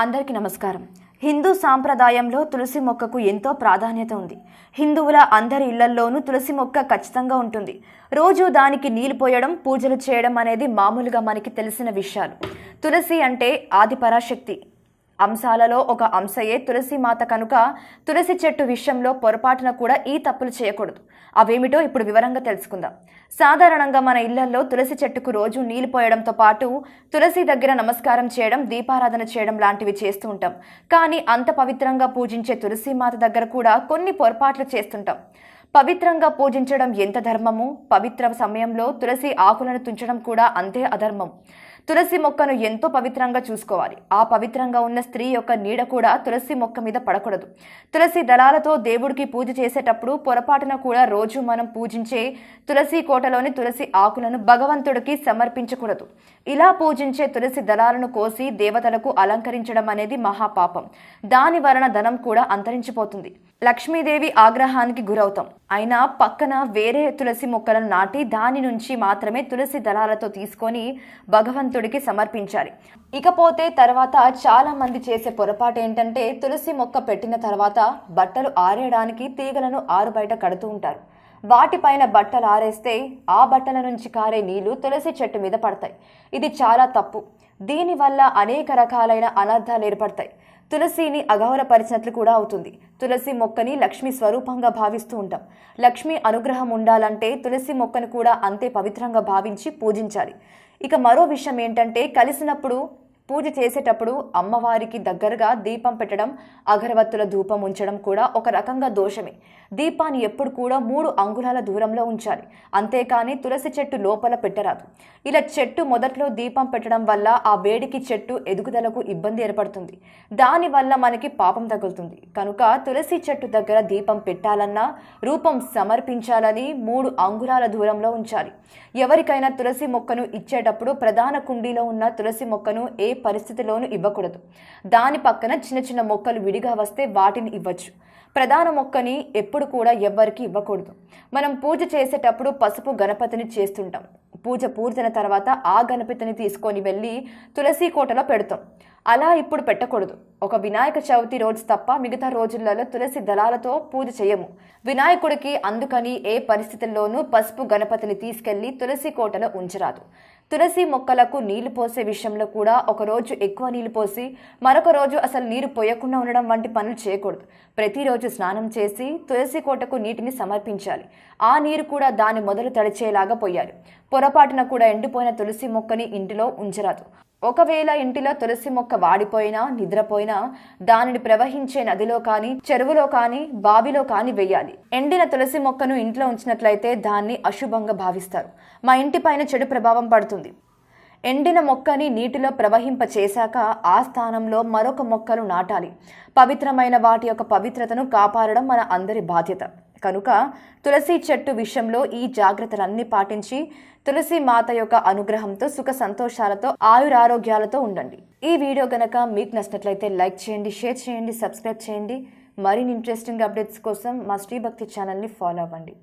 అందరికీ నమస్కారం. హిందూ సాంప్రదాయంలో తులసి మొక్కకు ఎంతో ప్రాధాన్యత ఉంది. హిందువుల అందరి ఇళ్లల్లోనూ తులసి మొక్క ఖచ్చితంగా ఉంటుంది. రోజు దానికి నీళ్లు పోయడం, పూజలు చేయడం అనేది మామూలుగా మనకి తెలిసిన విషయాలు. తులసి అంటే ఆది పరాశక్తి అంశాలలో ఒక అంశయే తులసి మాత కనుక తులసి చెట్టు విషయంలో పొరపాటున కూడా ఈ తప్పులు చేయకూడదు. అవేమిటో ఇప్పుడు వివరంగా తెలుసుకుందాం. సాధారణంగా మన ఇళ్లలో తులసి చెట్టుకు రోజు నీళ్లు పోయడంతో పాటు తులసి దగ్గర నమస్కారం చేయడం, దీపారాధన చేయడం లాంటివి చేస్తూ ఉంటాం. కానీ అంత పవిత్రంగా పూజించే తులసి మాత దగ్గర కూడా కొన్ని పొరపాట్లు చేస్తుంటాం. పవిత్రంగా పూజించడం ఎంత ధర్మమో, పవిత్ర సమయంలో తులసి ఆకులను తుంచడం కూడా అంతే అధర్మం. తులసి మొక్కను ఎంతో పవిత్రంగా చూసుకోవాలి. ఆ పవిత్రంగా ఉన్న స్త్రీ యొక్క నీడ కూడా తులసి మొక్క మీద పడకూడదు. తులసి దళాలతో దేవుడికి పూజ చేసేటప్పుడు పొరపాటున కూడా రోజు మనం పూజించే తులసి కోటలోని తులసి ఆకులను భగవంతుడికి సమర్పించకూడదు. ఇలా పూజించే తులసి దళాలను కోసి దేవతలకు అలంకరించడం అనేది మహాపాపం. దాని వలన ధనం కూడా అంతరించిపోతుంది. లక్ష్మీదేవి ఆగ్రహానికి గురవుతాం. అయినా పక్కన వేరే తులసి మొక్కలను నాటి దాని నుంచి మాత్రమే తులసి దళాలతో తీసుకొని భగవంతుడికి సమర్పించాలి. ఇకపోతే తర్వాత చాలా మంది చేసే పొరపాటు ఏంటంటే, తులసి మొక్క పెట్టిన తర్వాత బట్టలు ఆరేయడానికి తీగలను ఆరుబయట కడుతూ ఉంటారు. వాటిపైన బట్టలు ఆరేస్తే ఆ బట్టల నుంచి కారే నీళ్లు తులసి చెట్టు మీద పడతాయి. ఇది చాలా తప్పు. దీనివల్ల అనేక రకాలైన అనర్థాలు ఏర్పడతాయి. తులసిని అగౌరవపరిచినట్లు కూడా అవుతుంది. తులసి మొక్కని లక్ష్మి స్వరూపంగా భావిస్తూ ఉంటాం. లక్ష్మి అనుగ్రహం ఉండాలంటే తులసి మొక్కను కూడా అంతే పవిత్రంగా భావించి పూజించాలి. ఇక మరో విషయం ఏంటంటే, కలిసినప్పుడు పూజ చేసేటప్పుడు అమ్మవారికి దగ్గరగా దీపం పెట్టడం, అగరవత్తుల ధూపం ఉంచడం కూడా ఒక రకంగా దోషమే. దీపాన్ని ఎప్పుడు కూడా 3 అంగుళాల దూరంలో ఉంచాలి. అంతేకాని తులసి చెట్టు లోపల పెట్టరాదు. ఇలా చెట్టు మొదట్లో దీపం పెట్టడం వల్ల ఆ వేడికి చెట్టు ఎదుగుదలకు ఇబ్బంది ఏర్పడుతుంది. దానివల్ల మనకి పాపం తగులుతుంది. కనుక తులసి చెట్టు దగ్గర దీపం పెట్టాలన్నా, రూపం సమర్పించాలని 3 అంగుళాల దూరంలో ఉంచాలి. ఎవరికైనా తులసి మొక్కను ఇచ్చేటప్పుడు ప్రధాన కుండీలో ఉన్న తులసి మొక్కను ఏ పరిస్థితిలోనూ ఇవ్వకూడదు. దాని పక్కన చిన్న చిన్న మొక్కలు విడిగా వస్తే వాటిని ఇవ్వచ్చు. ప్రధాన మొక్కని ఎప్పుడు కూడా ఎవ్వరికి ఇవ్వకూడదు. మనం పూజ చేసేటప్పుడు పసుపు గణపతిని చేస్తుంటాం. పూజ పూర్తయిన తర్వాత ఆ గణపతిని తీసుకొని వెళ్ళి తులసి కోటలో పెడతాం. అలా ఇప్పుడు పెట్టకూడదు. ఒక వినాయక చవితి రోజు తప్ప మిగతా రోజులలో తులసి దళాలతో పూజ చేయము. వినాయకుడికి అందుకని ఏ పరిస్థితుల్లోనూ పసుపు గణపతిని తీసుకెళ్లి తులసి కోటలో ఉంచరాదు. తులసి మొక్కలకు నీళ్లు పోసే విషయంలో కూడా ఒక రోజు ఎక్కువ నీళ్లు పోసి మరొక రోజు అసలు నీరు పోయకుండా ఉండడం వంటి పనులు చేయకూడదు. ప్రతిరోజు స్నానం చేసి తులసి కోటకు నీటిని సమర్పించాలి. ఆ నీరు కూడా దాని మొదలు తడిచేలాగా పోయాలి. పొరపాటున కూడా ఎండిపోయిన తులసి మొక్కని ఇంటిలో ఉంచరాదు. ఒకవేళ ఇంటిలో తులసి మొక్క వాడిపోయినా, నిద్రపోయినా దానిని ప్రవహించే నదిలో కానీ, చెరువులో కానీ, బావిలో కానీ వేయాలి. ఎండిన తులసి మొక్కను ఇంట్లో ఉంచినట్లయితే దాన్ని అశుభంగా భావిస్తారు. మా ఇంటి పైన చెడు ప్రభావం పడుతుంది. ఎండిన మొక్కని నీటిలో ప్రవహింప చేశాక ఆ స్థానంలో మరొక మొక్కలు నాటాలి. పవిత్రమైన వాటి యొక్క పవిత్రతను కాపాడడం మన అందరి బాధ్యత. కనుక తులసి చెట్టు విషయంలో ఈ జాగ్రత్తలన్నీ పాటించి తులసి మాత యొక్క అనుగ్రహంతో సుఖ సంతోషాలతో ఆయురారోగ్యాలతో ఉండండి. ఈ వీడియో గనక మీకు నచ్చినట్లయితే లైక్ చేయండి, షేర్ చేయండి, సబ్స్క్రైబ్ చేయండి. మరిన్ని ఇంట్రెస్టింగ్ అప్డేట్స్ కోసం మా శ్రీ భక్తి ఛానల్ని ఫాలో అవ్వండి.